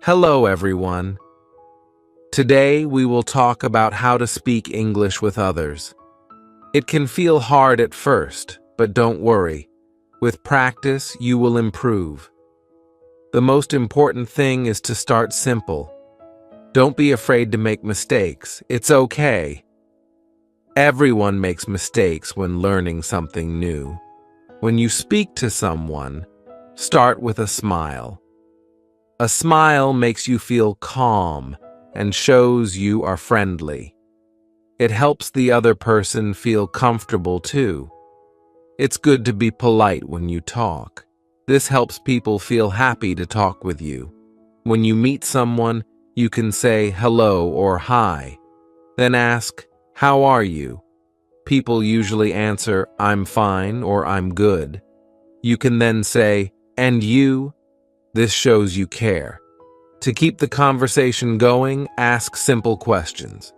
Hello, everyone. Today we will talk about how to speak English with others. It can feel hard at first, but don't worry. With practice, you will improve. The most important thing is to start simple. Don't be afraid to make mistakes. It's okay. Everyone makes mistakes when learning something new. When you speak to someone, start with a smile. A smile makes you feel calm and shows you are friendly. It helps the other person feel comfortable too. It's good to be polite when you talk. This helps people feel happy to talk with you. When you meet someone, you can say hello or hi. Then ask, "How are you?" People usually answer, "I'm fine" or "I'm good." You can then say, "And you?" This shows you care. To keep the conversation going, ask simple questions.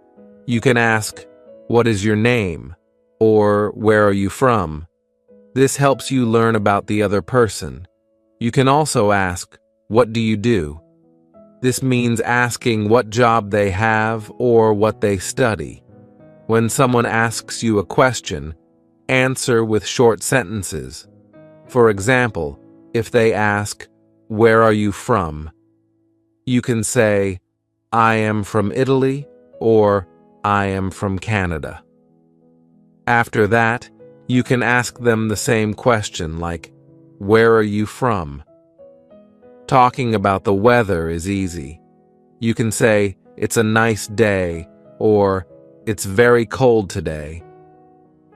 You can ask, "What is your name?" or "Where are you from?" This helps you learn about the other person. You can also ask, "What do you do?" This means asking what job they have or what they study. When someone asks you a question, answer with short sentences. For example, if they ask, "Where are you from?" you can say, "I am from Italy" or "I am from Canada." After that, you can ask them the same question like, "Where are you from?" Talking about the weather is easy. You can say, "It's a nice day" or "It's very cold today."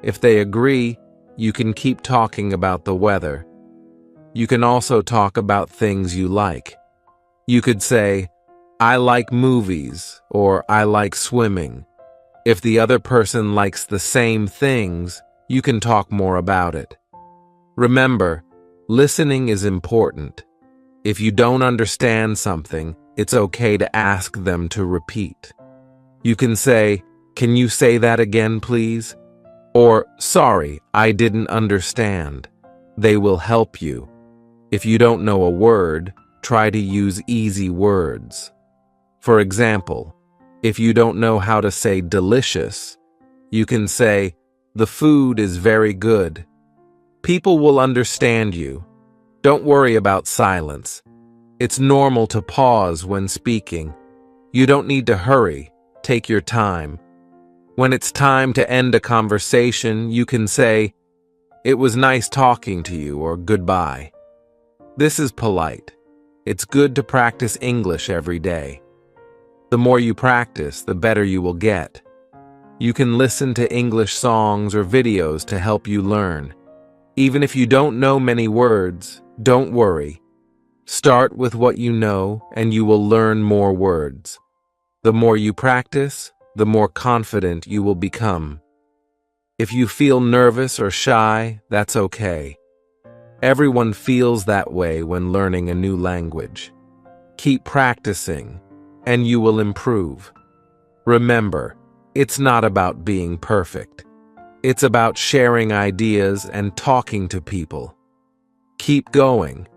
If they agree, you can keep talking about the weather. You can also talk about things you like. You could say, "I like movies" or "I like swimming." If the other person likes the same things, you can talk more about it. Remember, listening is important. If you don't understand something, it's okay to ask them to repeat. You can say, "Can you say that again, please?" Or, "Sorry, I didn't understand." They will help you. If you don't know a word, try to use easy words. For example, if you don't know how to say delicious, you can say, "The food is very good." People will understand you. Don't worry about silence. It's normal to pause when speaking. You don't need to hurry. Take your time. When it's time to end a conversation, you can say, "It was nice talking to you," or "Goodbye." This is polite. It's good to practice English every day. The more you practice, the better you will get. You can listen to English songs or videos to help you learn. Even if you don't know many words, don't worry. Start with what you know and you will learn more words. The more you practice, the more confident you will become. If you feel nervous or shy, that's okay. Everyone feels that way when learning a new language. Keep practicing, and you will improve. Remember, it's not about being perfect. It's about sharing ideas and talking to people. Keep going,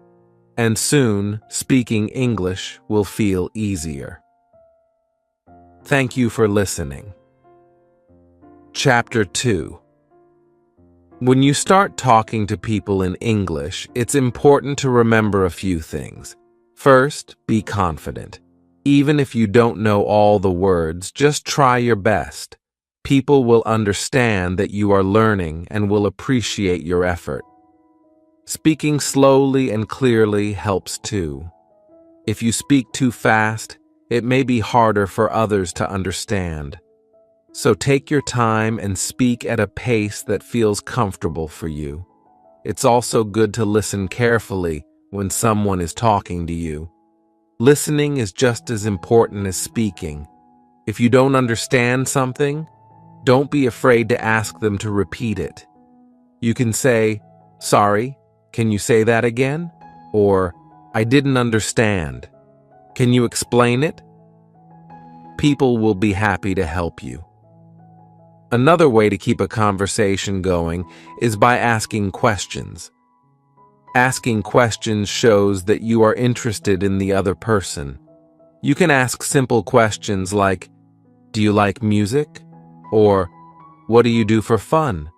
and soon speaking English will feel easier. Thank you for listening. Chapter 2. When you start talking to people in English, it's important to remember a few things. First, be confident. Even if you don't know all the words, just try your best. People will understand that you are learning and will appreciate your effort. Speaking slowly and clearly helps too. If you speak too fast, it may be harder for others to understand. So take your time and speak at a pace that feels comfortable for you. It's also good to listen carefully when someone is talking to you. Listening is just as important as speaking. If you don't understand something, don't be afraid to ask them to repeat it. You can say, "Sorry, can you say that again?" Or, "I didn't understand. Can you explain it?" People will be happy to help you. Another way to keep a conversation going is by asking questions. Asking questions shows that you are interested in the other person. You can ask simple questions like, "Do you like music?" or "What do you do for fun?"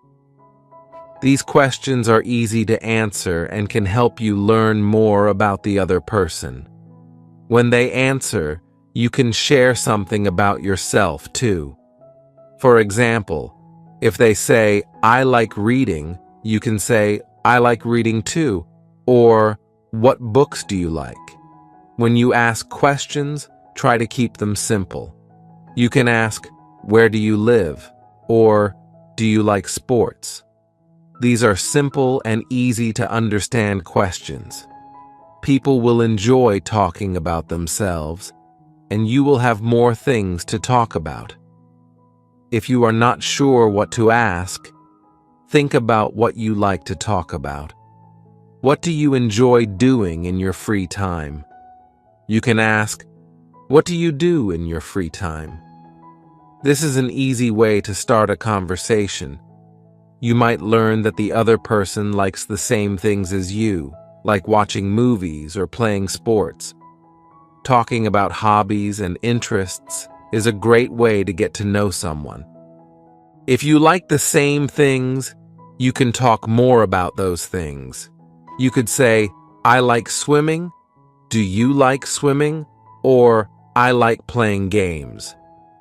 These questions are easy to answer and can help you learn more about the other person. When they answer, you can share something about yourself too. For example, if they say, "I like reading," you can say, "I like reading too," or "What books do you like?" When you ask questions, try to keep them simple. You can ask, "Where do you live?" or "Do you like sports?" These are simple and easy to understand questions. People will enjoy talking about themselves, and you will have more things to talk about. If you are not sure what to ask, think about what you like to talk about. What do you enjoy doing in your free time? You can ask, "What do you do in your free time?" This is an easy way to start a conversation. You might learn that the other person likes the same things as you, like watching movies or playing sports. Talking about hobbies and interests is a great way to get to know someone. If you like the same things, you can talk more about those things. You could say, "I like swimming," "Do you like swimming?" or "I like playing games.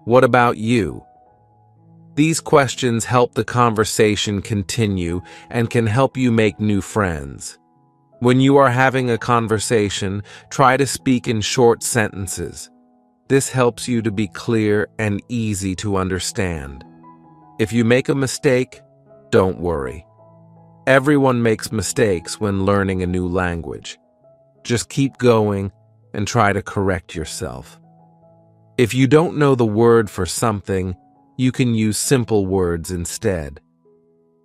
What about you?" These questions help the conversation continue and can help you make new friends. When you are having a conversation, try to speak in short sentences. This helps you to be clear and easy to understand. If you make a mistake, don't worry. Everyone makes mistakes when learning a new language. Just keep going and try to correct yourself. If you don't know the word for something, you can use simple words instead.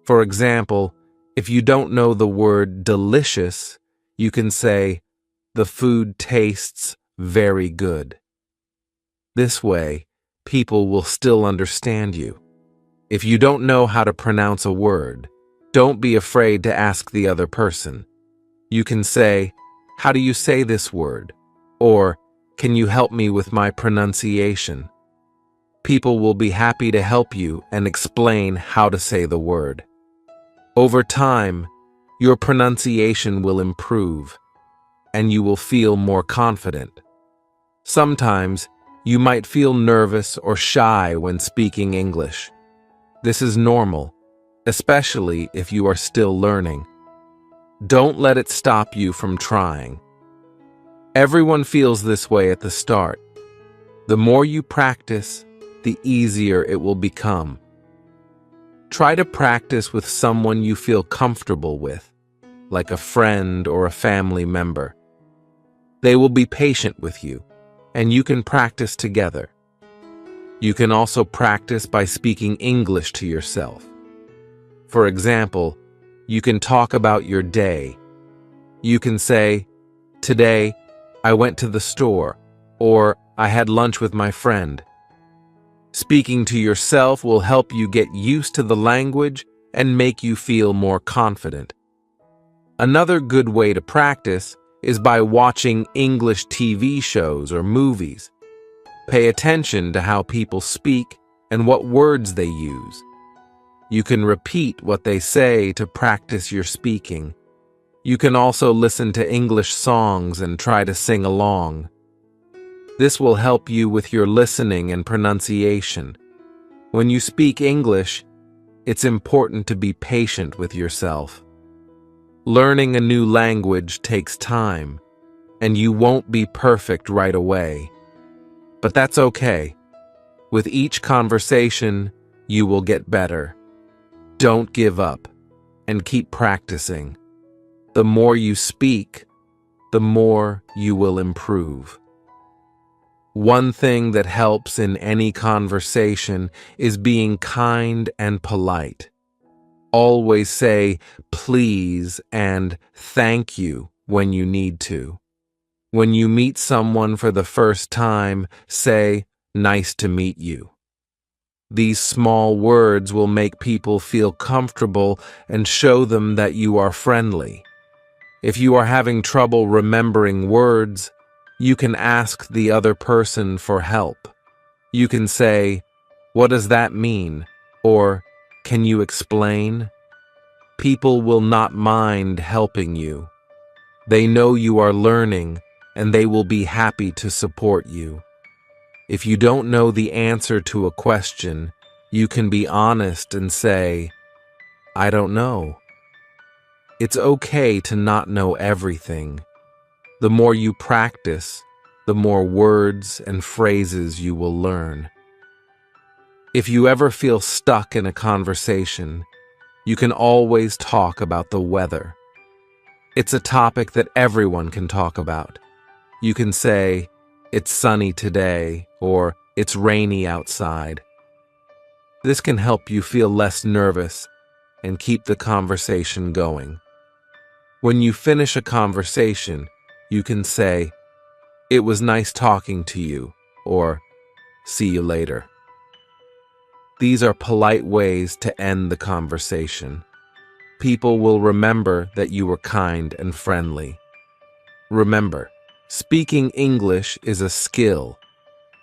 For example, if you don't know the word delicious, you can say, "The food tastes very good." This way, people will still understand you. If you don't know how to pronounce a word, don't be afraid to ask the other person. You can say, "How do you say this word?" or "Can you help me with my pronunciation?" People will be happy to help you and explain how to say the word. Over time, your pronunciation will improve, and you will feel more confident. Sometimes, you might feel nervous or shy when speaking English. This is normal, especially if you are still learning. Don't let it stop you from trying. Everyone feels this way at the start. The more you practice, the easier it will become. Try to practice with someone you feel comfortable with, like a friend or a family member. They will be patient with you, and you can practice together. You can also practice by speaking English to yourself. For example, you can talk about your day. You can say, "Today, I went to the store," or "I had lunch with my friend." Speaking to yourself will help you get used to the language and make you feel more confident. Another good way to practice is by watching English TV shows or movies. Pay attention to how people speak and what words they use. You can repeat what they say to practice your speaking. You can also listen to English songs and try to sing along. This will help you with your listening and pronunciation. When you speak English, it's important to be patient with yourself. Learning a new language takes time, and you won't be perfect right away. But that's okay. With each conversation, you will get better. Don't give up, and keep practicing. The more you speak, the more you will improve. One thing that helps in any conversation is being kind and polite. Always say "please" and "thank you" when you need to. When you meet someone for the first time, say "nice to meet you." These small words will make people feel comfortable and show them that you are friendly. If you are having trouble remembering words, You can ask the other person for help. You can say, "What does that mean?" or "Can you explain?" People will not mind helping you. They know you are learning, and they will be happy to support you. If you don't know the answer to a question, you can be honest and say, "I don't know." It's okay to not know everything. The more you practice, the more words and phrases you will learn. If you ever feel stuck in a conversation, you can always talk about the weather. It's a topic that everyone can talk about. You can say, "It's sunny today," or "It's rainy outside." This can help you feel less nervous and keep the conversation going. When you finish a conversation, you can say, "It was nice talking to you," or "See you later." These are polite ways to end the conversation. People will remember that you were kind and friendly. Remember, speaking English is a skill.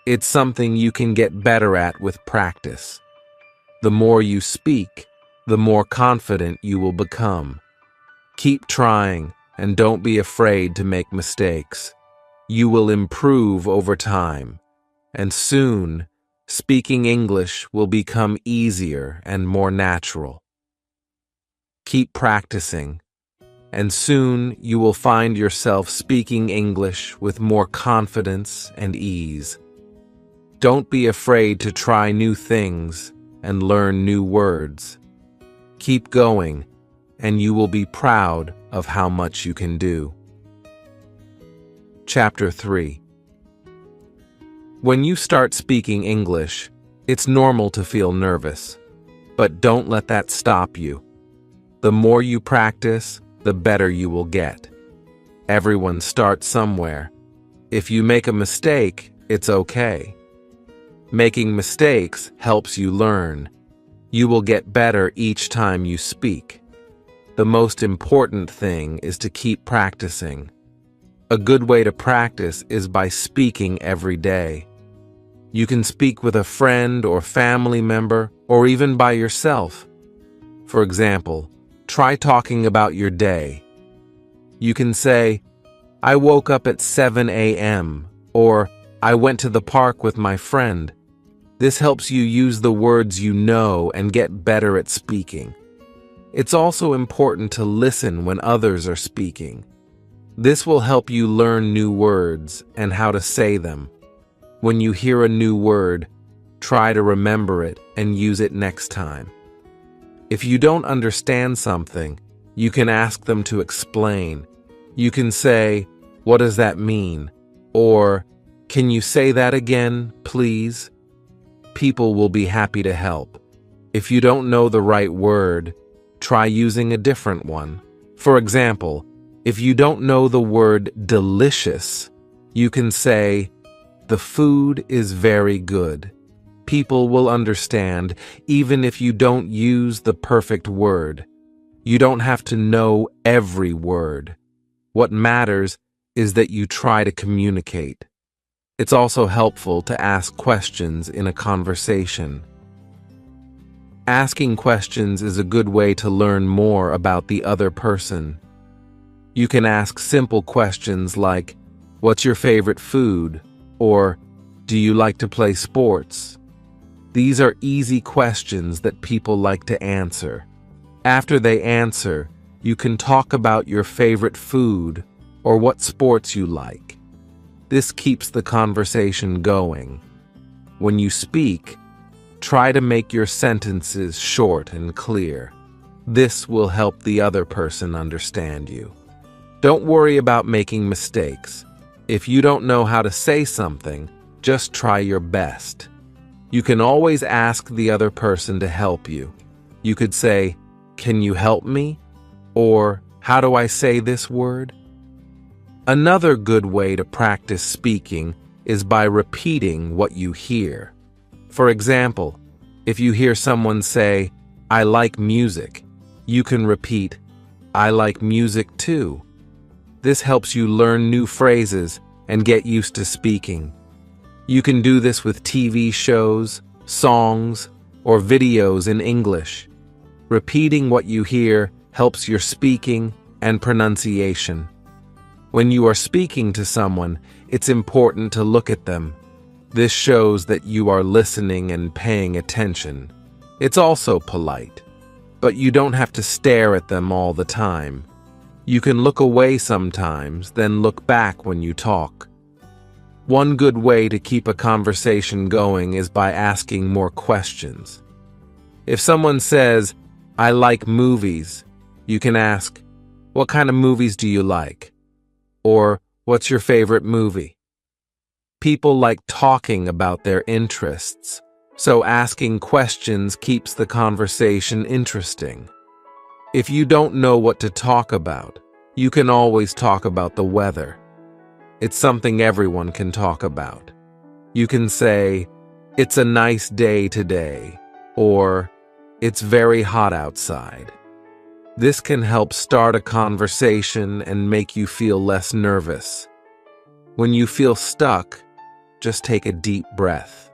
It's something you can get better at with practice. The more you speak, the more confident you will become. Keep trying and don't be afraid to make mistakes. You will improve over time, and soon, speaking English will become easier and more natural. Keep practicing, and soon you will find yourself speaking English with more confidence and ease. Don't be afraid to try new things and learn new words. Keep going, and you will be proud of how much you can do. Chapter 3. When you start speaking English, it's normal to feel nervous, but don't let that stop you. The more you practice, the better you will get. Everyone starts somewhere. If you make a mistake, it's okay. Making mistakes helps you learn. You will get better each time you speak. The most important thing is to keep practicing. A good way to practice is by speaking every day. You can speak with a friend or family member, or even by yourself. For example, try talking about your day. You can say, "I woke up at 7 a.m." or "I went to the park with my friend." This helps you use the words you know and get better at speaking. It's also important to listen when others are speaking. This will help you learn new words and how to say them. When you hear a new word, try to remember it and use it next time. If you don't understand something, you can ask them to explain. You can say, "What does that mean?" or "Can you say that again, please?" People will be happy to help. If you don't know the right word, try using a different one. For example, if you don't know the word delicious, you can say, "The food is very good." People will understand even if you don't use the perfect word. You don't have to know every word. What matters is that you try to communicate. It's also helpful to ask questions in a conversation. Asking questions is a good way to learn more about the other person. You can ask simple questions like, "What's your favorite food?" or "Do you like to play sports?" These are easy questions that people like to answer. After they answer, you can talk about your favorite food or what sports you like. This keeps the conversation going. When you speak, try to make your sentences short and clear. This will help the other person understand you. Don't worry about making mistakes. If you don't know how to say something, just try your best. You can always ask the other person to help you. You could say, "Can you help me?" or "How do I say this word?" Another good way to practice speaking is by repeating what you hear. For example, if you hear someone say, "I like music," you can repeat, "I like music too." This helps you learn new phrases and get used to speaking. You can do this with TV shows, songs, or videos in English. Repeating what you hear helps your speaking and pronunciation. When you are speaking to someone, it's important to look at them. This shows that you are listening and paying attention. It's also polite, but you don't have to stare at them all the time. You can look away sometimes, then look back when you talk. One good way to keep a conversation going is by asking more questions. If someone says, "I like movies," you can ask, "What kind of movies do you like?" Or, "What's your favorite movie?" People like talking about their interests, so asking questions keeps the conversation interesting. If you don't know what to talk about, you can always talk about the weather. It's something everyone can talk about. You can say, "It's a nice day today," or "It's very hot outside." This can help start a conversation and make you feel less nervous. When you feel stuck, just take a deep breath.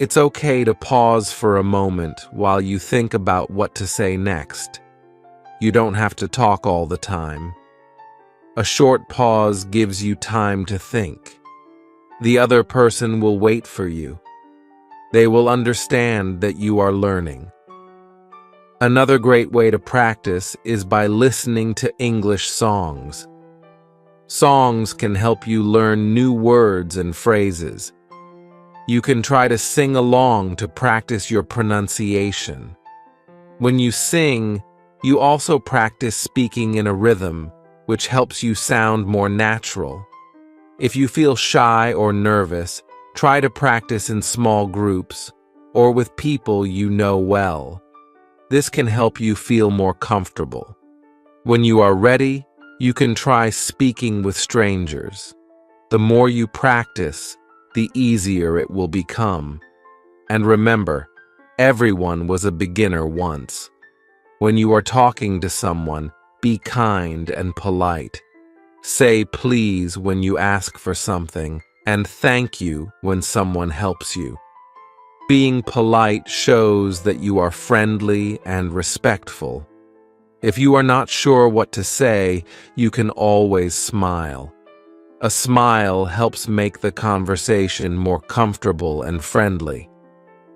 It's okay to pause for a moment while you think about what to say next. You don't have to talk all the time. A short pause gives you time to think. The other person will wait for you. They will understand that you are learning. Another great way to practice is by listening to English songs. Songs can help you learn new words and phrases. You can try to sing along to practice your pronunciation. When you sing, you also practice speaking in a rhythm, which helps you sound more natural. If you feel shy or nervous, try to practice in small groups or with people you know well. This can help you feel more comfortable. When you are ready, you can try speaking with strangers. The more you practice, the easier it will become. And remember, everyone was a beginner once. When you are talking to someone, be kind and polite. Say please when you ask for something, and thank you when someone helps you. Being polite shows that you are friendly and respectful. If you are not sure what to say, you can always smile. A smile helps make the conversation more comfortable and friendly.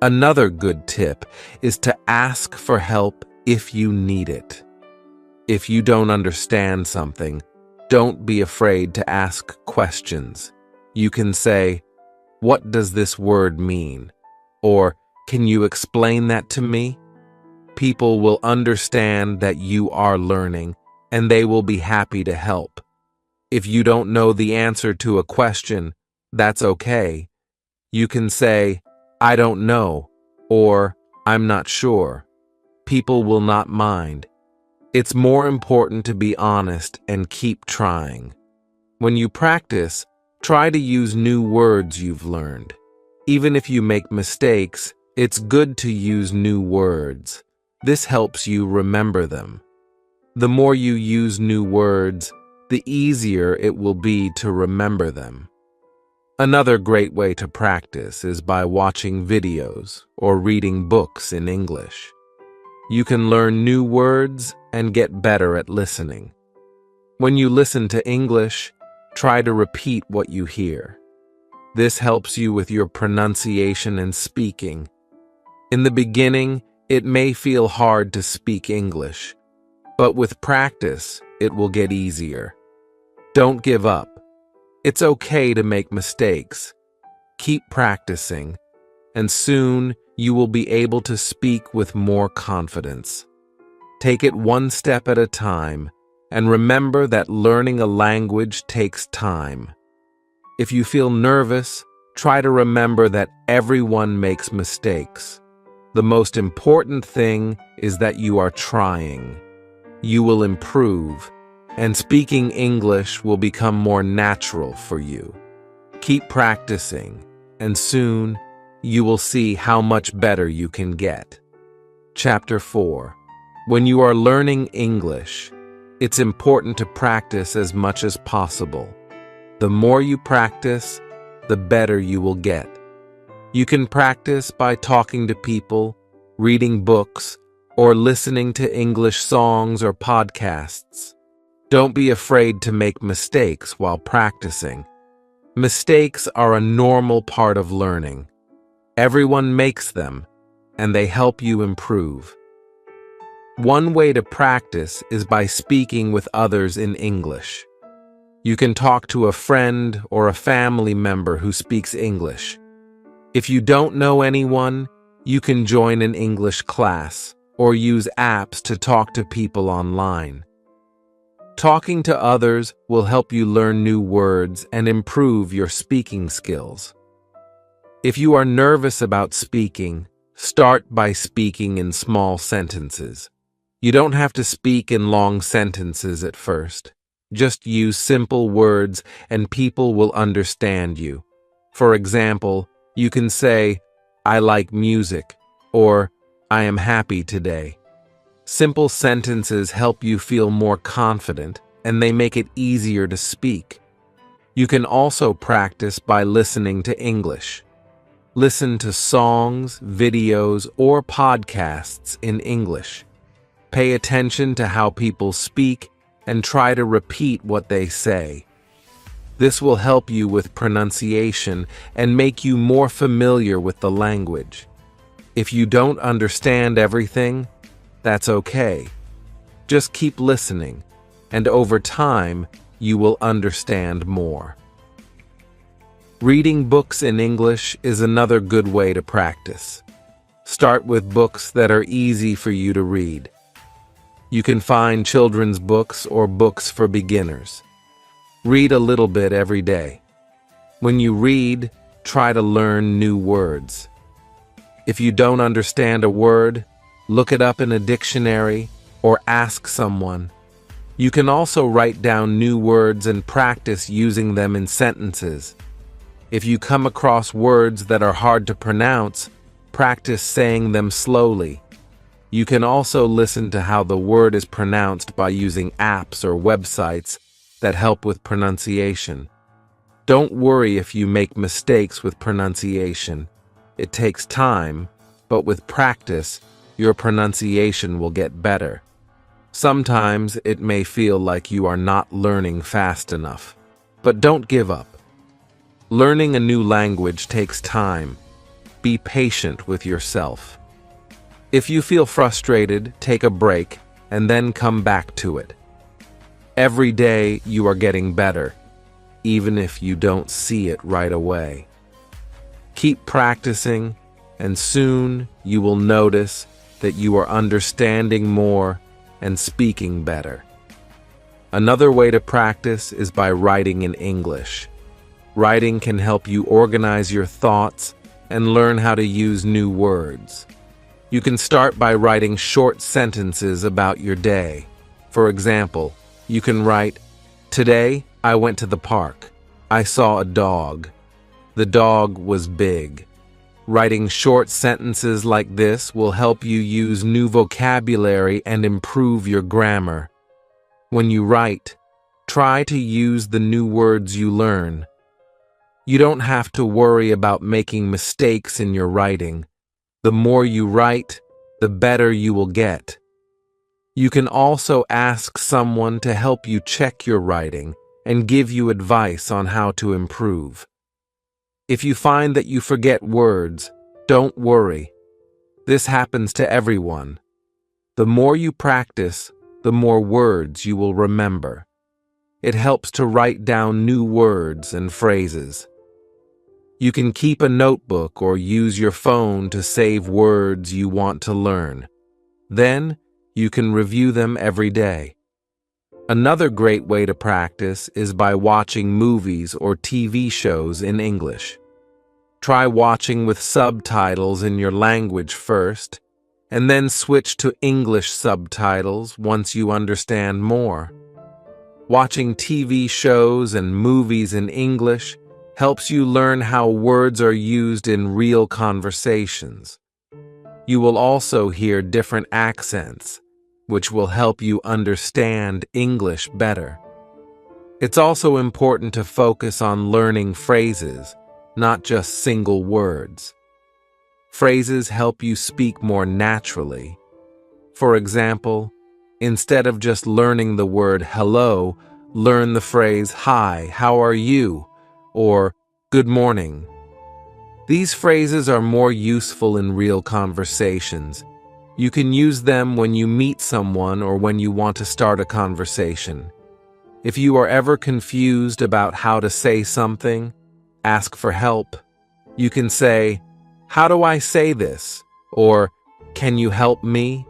Another good tip is to ask for help if you need it. If you don't understand something, don't be afraid to ask questions. You can say, "What does this word mean?" Or, "Can you explain that to me?" People will understand that you are learning, and they will be happy to help. If you don't know the answer to a question, that's okay. You can say, "I don't know," or "I'm not sure." People will not mind. It's more important to be honest and keep trying. When you practice, try to use new words you've learned. Even if you make mistakes, it's good to use new words. This helps you remember them. The more you use new words, the easier it will be to remember them. Another great way to practice is by watching videos or reading books in English. You can learn new words and get better at listening. When you listen to English, try to repeat what you hear. This helps you with your pronunciation and speaking. In the beginning, it may feel hard to speak English, but with practice, it will get easier. Don't give up. It's okay to make mistakes. Keep practicing, and soon you will be able to speak with more confidence. Take it one step at a time, and remember that learning a language takes time. If you feel nervous, try to remember that everyone makes mistakes. The most important thing is that you are trying. You will improve, and speaking English will become more natural for you. Keep practicing, and soon you will see how much better you can get. Chapter 4. When you are learning English, it's important to practice as much as possible. The more you practice, the better you will get. You can practice by talking to people, reading books, or listening to English songs or podcasts. Don't be afraid to make mistakes while practicing. Mistakes are a normal part of learning. Everyone makes them, and they help you improve. One way to practice is by speaking with others in English. You can talk to a friend or a family member who speaks English. If you don't know anyone, you can join an English class or use apps to talk to people online. Talking to others will help you learn new words and improve your speaking skills. If you are nervous about speaking, start by speaking in small sentences. You don't have to speak in long sentences at first. Just use simple words and people will understand you. For example, you can say, "I like music," or "I am happy today." Simple sentences help you feel more confident, and they make it easier to speak. You can also practice by listening to English. Listen to songs, videos, or podcasts in English. Pay attention to how people speak and try to repeat what they say. This will help you with pronunciation and make you more familiar with the language. If you don't understand everything, that's okay. Just keep listening, and over time, you will understand more. Reading books in English is another good way to practice. Start with books that are easy for you to read. You can find children's books or books for beginners. Read a little bit every day. When you read, try to learn new words. If you don't understand a word, look it up in a dictionary or ask someone. You can also write down new words and practice using them in sentences. If you come across words that are hard to pronounce, practice saying them slowly. You can also listen to how the word is pronounced by using apps or websites that help with pronunciation. Don't worry if you make mistakes with pronunciation. It takes time, but with practice, your pronunciation will get better. Sometimes it may feel like you are not learning fast enough, but don't give up. Learning a new language takes time. Be patient with yourself. If you feel frustrated, take a break and then come back to it. Every day you are getting better, even if you don't see it right away. Keep practicing, and soon you will notice that you are understanding more and speaking better. Another way to practice is by writing in English. Writing can help you organize your thoughts and learn how to use new words. You can start by writing short sentences about your day. For example, you can write, "Today I went to the park. I saw a dog. The dog was big." Writing short sentences like this will help you use new vocabulary and improve your grammar. When you write, try to use the new words you learn. You don't have to worry about making mistakes in your writing. The more you write, the better you will get. You can also ask someone to help you check your writing and give you advice on how to improve. If you find that you forget words, don't worry. This happens to everyone. The more you practice, the more words you will remember. It helps to write down new words and phrases. You can keep a notebook or use your phone to save words you want to learn. Then, you can review them every day. Another great way to practice is by watching movies or TV shows in English. Try watching with subtitles in your language first, and then switch to English subtitles once you understand more. Watching TV shows and movies in English helps you learn how words are used in real conversations. You will also hear different accents, which will help you understand English better. It's also important to focus on learning phrases, not just single words. Phrases help you speak more naturally. For example, instead of just learning the word hello, learn the phrase hi, how are you? Or good morning. These phrases are more useful in real conversations. You can use them when you meet someone or when you want to start a conversation. If you are ever confused about how to say something, ask for help. You can say, "How do I say this?" or "Can you help me?"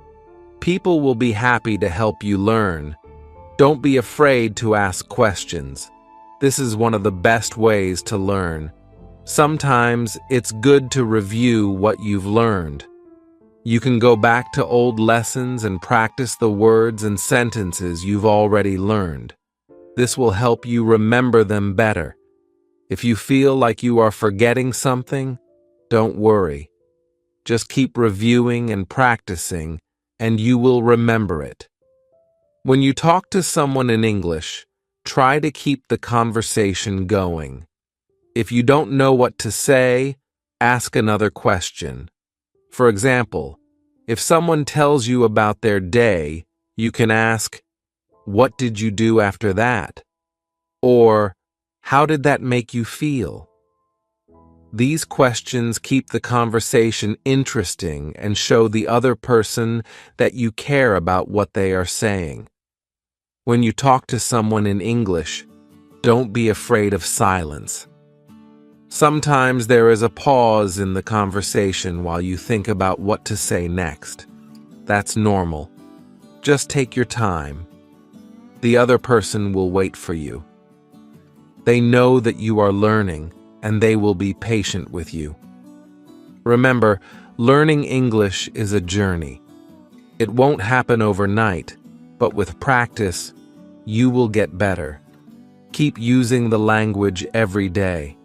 People will be happy to help you learn. Don't be afraid to ask questions. This is one of the best ways to learn. Sometimes it's good to review what you've learned. You can go back to old lessons and practice the words and sentences you've already learned. This will help you remember them better. If you feel like you are forgetting something, don't worry. Just keep reviewing and practicing, and you will remember it. When you talk to someone in English, try to keep the conversation going. If you don't know what to say, ask another question. For example, if someone tells you about their day, you can ask, "What did you do after that?" Or, "How did that make you feel?" These questions keep the conversation interesting and show the other person that you care about what they are saying. When you talk to someone in English, don't be afraid of silence. Sometimes there is a pause in the conversation while you think about what to say next. That's normal. Just take your time. The other person will wait for you. They know that you are learning, and they will be patient with you. Remember, learning English is a journey. It won't happen overnight, but with practice, you will get better. Keep using the language every day.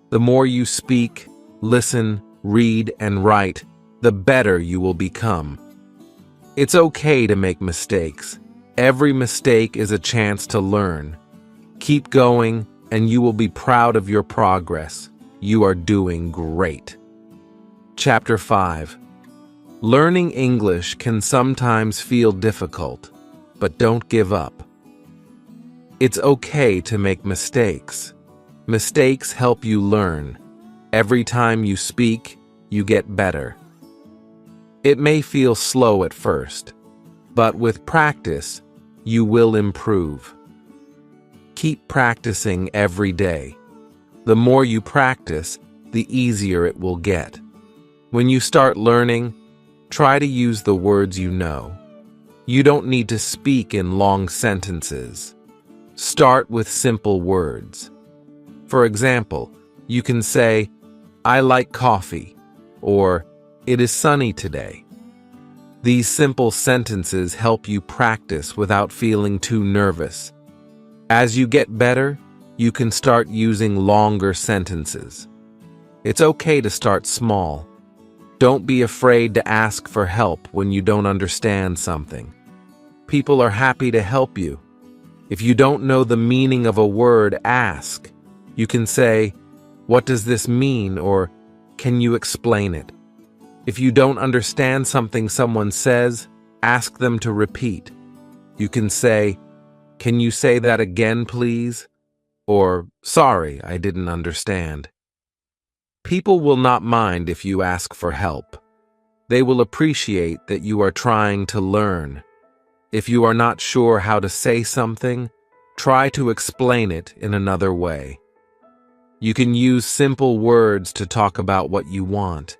The more you speak, listen, read, and write, the better you will become. It's okay to make mistakes. Every mistake is a chance to learn. Keep going, and you will be proud of your progress. You are doing great. Chapter 5. Learning English can sometimes feel difficult, but don't give up. It's okay to make mistakes. Mistakes help you learn. Every time you speak, you get better. It may feel slow at first, but with practice, you will improve. Keep practicing every day. The more you practice, the easier it will get. When you start learning, try to use the words you know. You don't need to speak in long sentences. Start with simple words. For example, you can say, "I like coffee," or "It is sunny today." These simple sentences help you practice without feeling too nervous. As you get better, you can start using longer sentences. It's okay to start small. Don't be afraid to ask for help when you don't understand something. People are happy to help you. If you don't know the meaning of a word, ask. You can say, "What does this mean?" or "Can you explain it?" If you don't understand something someone says, ask them to repeat. You can say, "Can you say that again, please?" Or, "Sorry, I didn't understand." People will not mind if you ask for help. They will appreciate that you are trying to learn. If you are not sure how to say something, try to explain it in another way. You can use simple words to talk about what you want.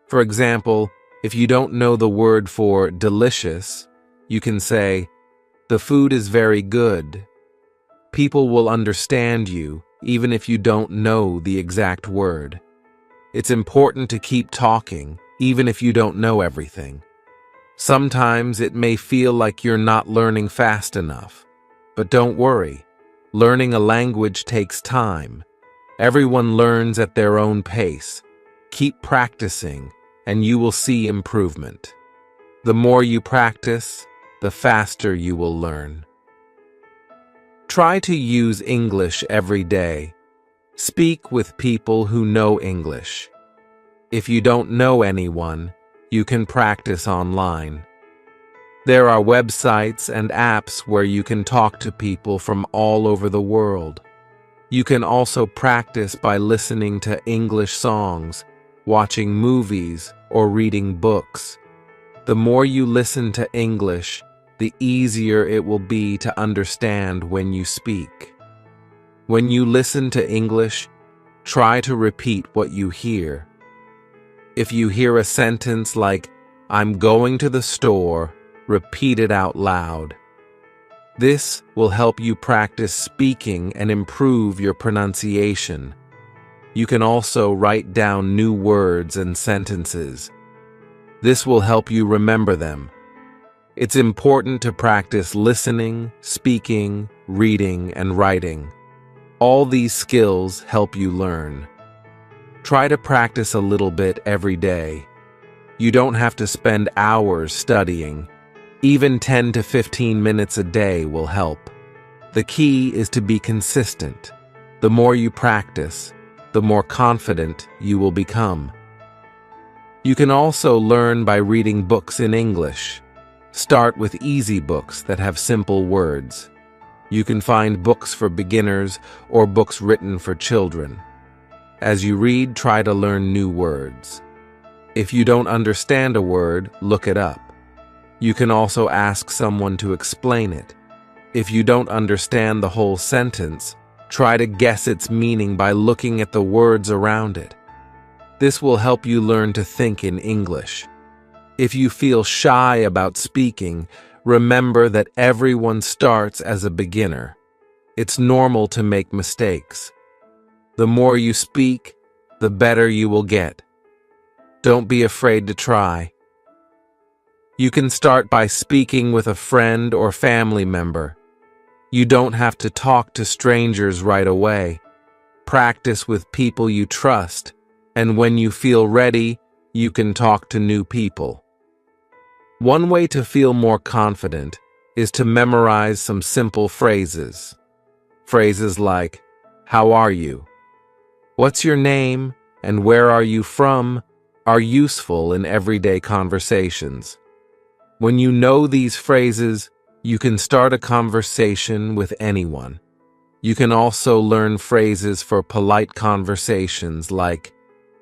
For example, if you don't know the word for delicious, you can say, "The food is very good." People will understand you, even if you don't know the exact word. It's important to keep talking, even if you don't know everything. Sometimes it may feel like you're not learning fast enough, but don't worry. Learning a language takes time. Everyone learns at their own pace. Keep practicing, and you will see improvement. The more you practice, the faster you will learn. Try to use English every day. Speak with people who know English. If you don't know anyone, you can practice online. There are websites and apps where you can talk to people from all over the world. You can also practice by listening to English songs, watching movies, or reading books. The more you listen to English, the easier it will be to understand when you speak. When you listen to English, try to repeat what you hear. If you hear a sentence like, "I'm going to the store," repeat it out loud. This will help you practice speaking and improve your pronunciation. You can also write down new words and sentences. This will help you remember them. It's important to practice listening, speaking, reading, and writing. All these skills help you learn. Try to practice a little bit every day. You don't have to spend hours studying. Even 10 to 15 minutes a day will help. The key is to be consistent. The more you practice, the more confident you will become. You can also learn by reading books in English. Start with easy books that have simple words. You can find books for beginners or books written for children. As you read, try to learn new words. If you don't understand a word, look it up. You can also ask someone to explain it. If you don't understand the whole sentence, try to guess its meaning by looking at the words around it. This will help you learn to think in English. If you feel shy about speaking, remember that everyone starts as a beginner. It's normal to make mistakes. The more you speak, the better you will get. Don't be afraid to try. You can start by speaking with a friend or family member. You don't have to talk to strangers right away. Practice with people you trust, and when you feel ready, you can talk to new people. One way to feel more confident is to memorize some simple phrases. Phrases like, "How are you?" "What's your name?" and "Where are you from?" are useful in everyday conversations. When you know these phrases, you can start a conversation with anyone. You can also learn phrases for polite conversations like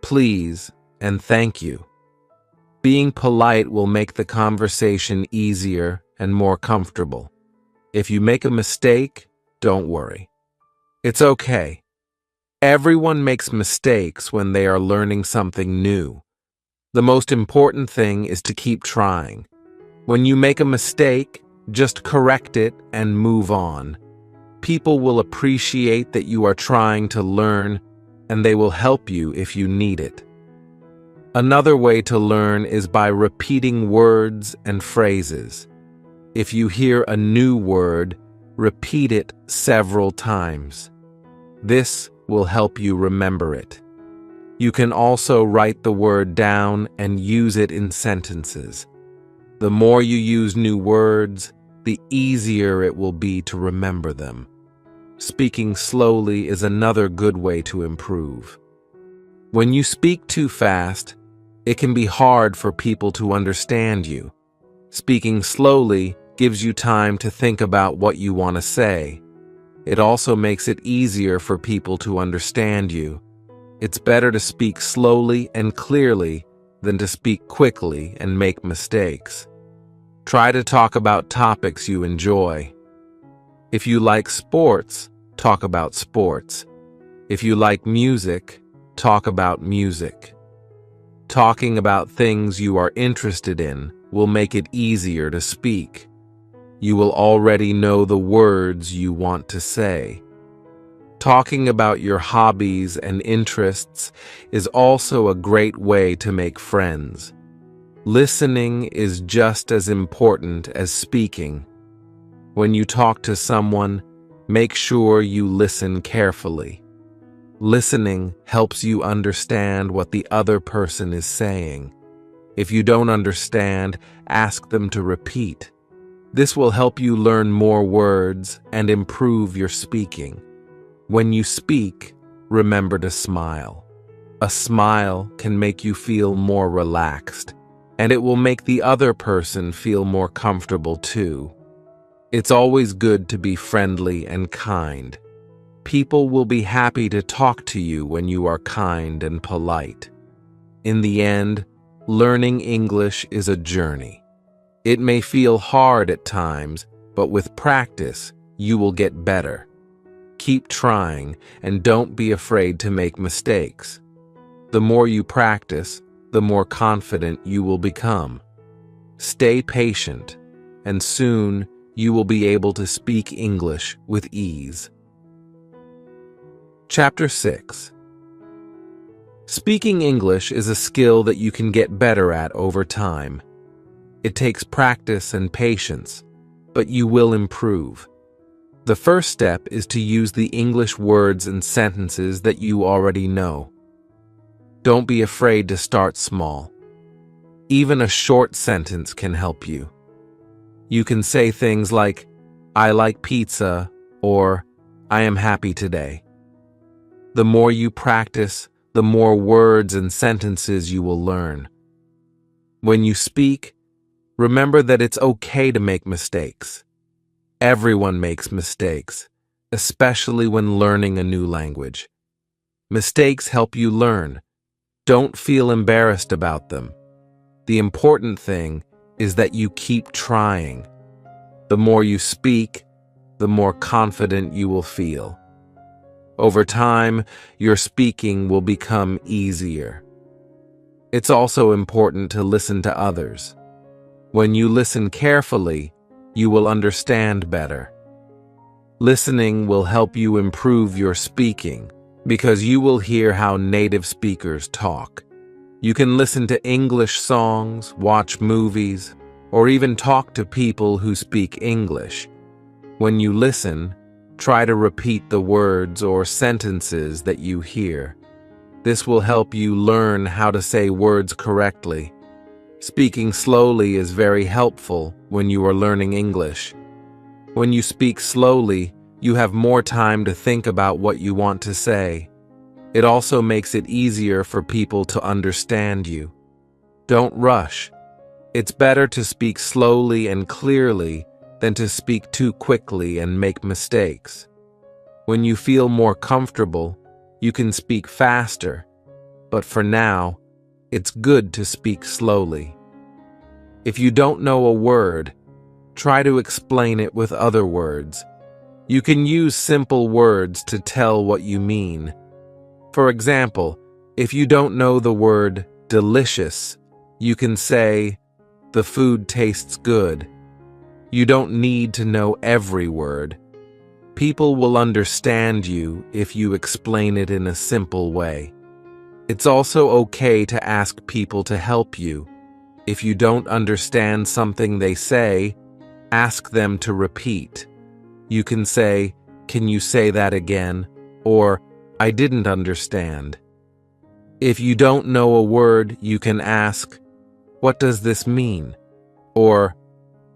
"please" and "thank you." Being polite will make the conversation easier and more comfortable. If you make a mistake, don't worry. It's okay. Everyone makes mistakes when they are learning something new. The most important thing is to keep trying. When you make a mistake, just correct it and move on. People will appreciate that you are trying to learn, and they will help you if you need it. Another way to learn is by repeating words and phrases. If you hear a new word, repeat it several times. This will help you remember it. You can also write the word down and use it in sentences. The more you use new words, the easier it will be to remember them. Speaking slowly is another good way to improve. When you speak too fast, it can be hard for people to understand you. Speaking slowly gives you time to think about what you want to say. It also makes it easier for people to understand you. It's better to speak slowly and clearly than to speak quickly and make mistakes. Try to talk about topics you enjoy. If you like sports, talk about sports. If you like music, talk about music. Talking about things you are interested in will make it easier to speak. You will already know the words you want to say. Talking about your hobbies and interests is also a great way to make friends. Listening is just as important as speaking. When you talk to someone, make sure you listen carefully. Listening helps you understand what the other person is saying. If you don't understand, ask them to repeat. This will help you learn more words and improve your speaking. When you speak, remember to smile. A smile can make you feel more relaxed, and it will make the other person feel more comfortable too. It's always good to be friendly and kind. People will be happy to talk to you when you are kind and polite. In the end, learning English is a journey. It may feel hard at times, but with practice, you will get better. Keep trying and don't be afraid to make mistakes. The more you practice, the more confident you will become. Stay patient, and soon you will be able to speak English with ease. Chapter 6. Speaking English is a skill that you can get better at over time. It takes practice and patience, but you will improve. The first step is to use the English words and sentences that you already know. Don't be afraid to start small. Even a short sentence can help you. You can say things like, "I like pizza," or "I am happy today." The more you practice, the more words and sentences you will learn. When you speak, remember that it's okay to make mistakes. Everyone makes mistakes, especially when learning a new language. Mistakes help you learn. Don't feel embarrassed about them. The important thing is that you keep trying. The more you speak, the more confident you will feel. Over time, your speaking will become easier. It's also important to listen to others. When you listen carefully, you will understand better. Listening will help you improve your speaking because you will hear how native speakers talk. You can listen to English songs, watch movies, or even talk to people who speak English. When you listen, try to repeat the words or sentences that you hear. This will help you learn how to say words correctly. Speaking slowly is very helpful when you are learning English. When you speak slowly, you have more time to think about what you want to say. It also makes it easier for people to understand you. Don't rush. It's better to speak slowly and clearly than to speak too quickly and make mistakes. When you feel more comfortable, you can speak faster, but for now, it's good to speak slowly. If you don't know a word, try to explain it with other words. You can use simple words to tell what you mean. For example, if you don't know the word delicious, you can say, "The food tastes good." You don't need to know every word. People will understand you if you explain it in a simple way. It's also okay to ask people to help you. If you don't understand something they say, ask them to repeat. You can say, "Can you say that again?" or "I didn't understand." If you don't know a word, you can ask, "What does this mean?" or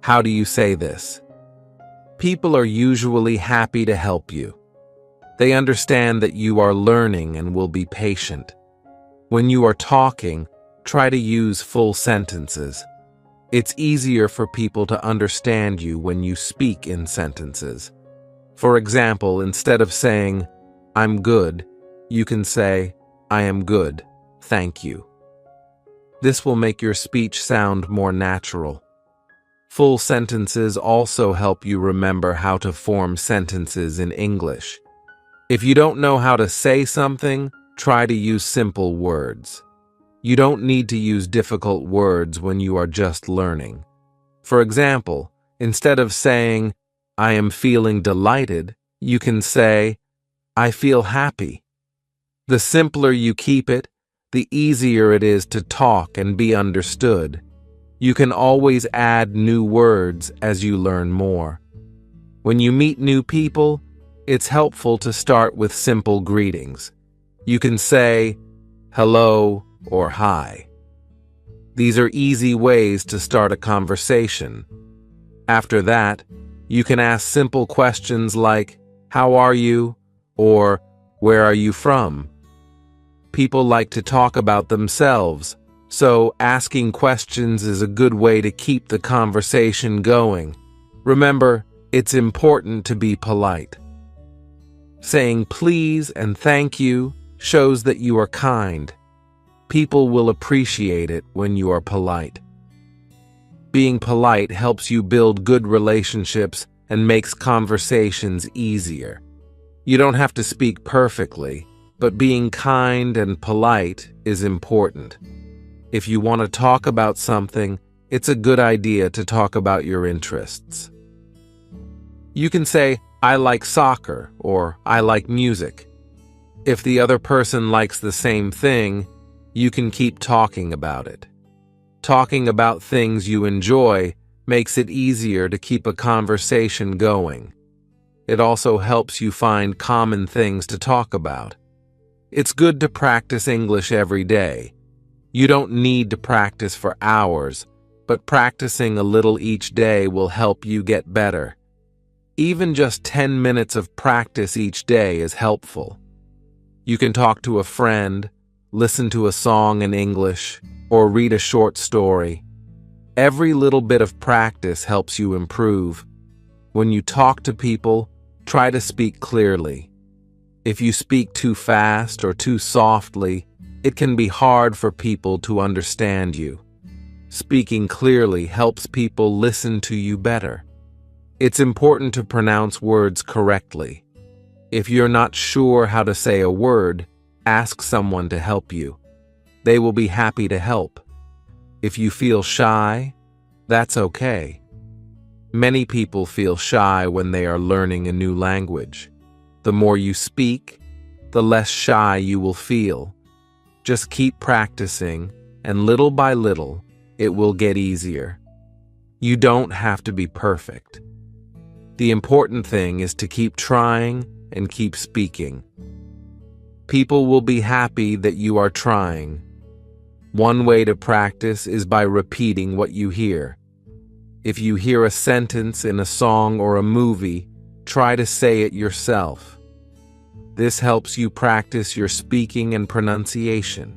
"How do you say this?" People are usually happy to help you. They understand that you are learning and will be patient. When you are talking, try to use full sentences. It's easier for people to understand you when you speak in sentences. For example, instead of saying, "I'm good," you can say, "I am good, thank you." This will make your speech sound more natural. Full sentences also help you remember how to form sentences in English. If you don't know how to say something, try to use simple words. You don't need to use difficult words when you are just learning. For example, instead of saying, "I am feeling delighted," you can say, "I feel happy." The simpler you keep it, the easier it is to talk and be understood. You can always add new words as you learn more. When you meet new people, it's helpful to start with simple greetings. You can say, "Hello" or "Hi." These are easy ways to start a conversation. After that, you can ask simple questions like, "How are you?" or "Where are you from?" People like to talk about themselves, so asking questions is a good way to keep the conversation going. Remember, it's important to be polite. Saying please and thank you shows that you are kind. People will appreciate it when you are polite. Being polite helps you build good relationships and makes conversations easier. You don't have to speak perfectly, but being kind and polite is important. If you want to talk about something, it's a good idea to talk about your interests. You can say, "I like soccer," or "I like music." If the other person likes the same thing, you can keep talking about it. Talking about things you enjoy makes it easier to keep a conversation going. It also helps you find common things to talk about. It's good to practice English every day. You don't need to practice for hours, but practicing a little each day will help you get better. Even just 10 minutes of practice each day is helpful. You can talk to a friend, listen to a song in English, or read a short story. Every little bit of practice helps you improve. When you talk to people, try to speak clearly. If you speak too fast or too softly, it can be hard for people to understand you. Speaking clearly helps people listen to you better. It's important to pronounce words correctly. If you're not sure how to say a word, ask someone to help you. They will be happy to help. If you feel shy, that's okay. Many people feel shy when they are learning a new language. The more you speak, the less shy you will feel. Just keep practicing, and little by little, it will get easier. You don't have to be perfect. The important thing is to keep trying and keep speaking. People will be happy that you are trying. One way to practice is by repeating what you hear. If you hear a sentence in a song or a movie, try to say it yourself. This helps you practice your speaking and pronunciation.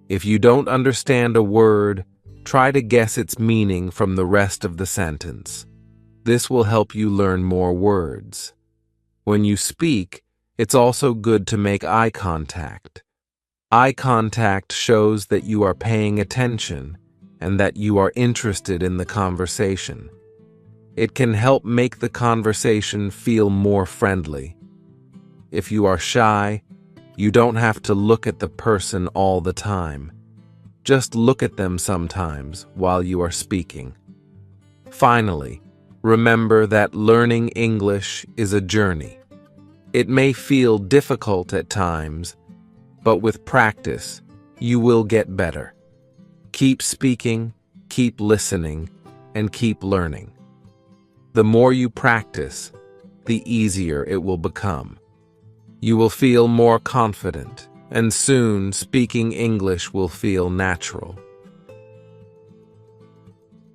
If you don't understand a word, try to guess its meaning from the rest of the sentence. This will help you learn more words. When you speak, it's also good to make eye contact. Eye contact shows that you are paying attention and that you are interested in the conversation. It can help make the conversation feel more friendly. If you are shy, you don't have to look at the person all the time. Just look at them sometimes while you are speaking. Finally, remember that learning English is a journey. It may feel difficult at times, but with practice, you will get better. Keep speaking, keep listening, and keep learning. The more you practice, the easier it will become. You will feel more confident, and soon speaking English will feel natural.